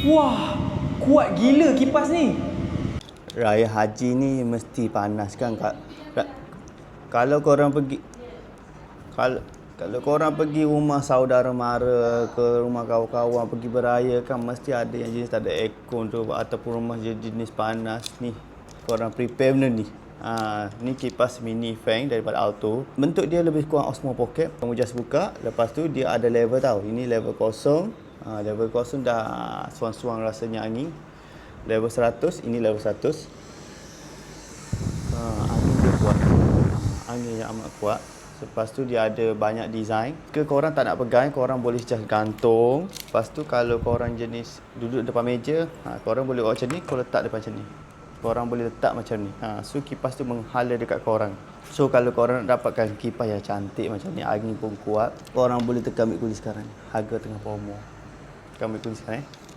Wah, kuat gila kipas ni. Raya haji ni mesti panas kan Kak. Kalau korang pergi kalau korang pergi rumah saudara mara ke rumah kawan-kawan pergi beraya kan mesti ada yang jenis tak ada aircon tu ataupun rumah jenis panas ni. Korang prepare benda ni. Ni kipas mini fan daripada Alto. Bentuk dia lebih kurang Osmo Pocket. Kamu just buka, lepas tu dia ada level tau. Ini level kosong. Level kosong dah suang-suang rasanya angin. Level 100, ini level 100. Angin dia kuat. Angin yang amat kuat. Lepas tu dia ada banyak design. Ke korang tak nak pegang, korang boleh just gantung. Lepas tu kalau korang jenis duduk depan meja, korang boleh buat macam ni, korang letak depan macam ni. Korang boleh letak macam ni. So kipas tu menghala dekat korang. So kalau korang nak dapatkan kipas yang cantik macam ni, angin pun kuat, korang boleh tekan Mik Kuli sekarang. Harga tengah promo. Tekan Mik Kuli sekarang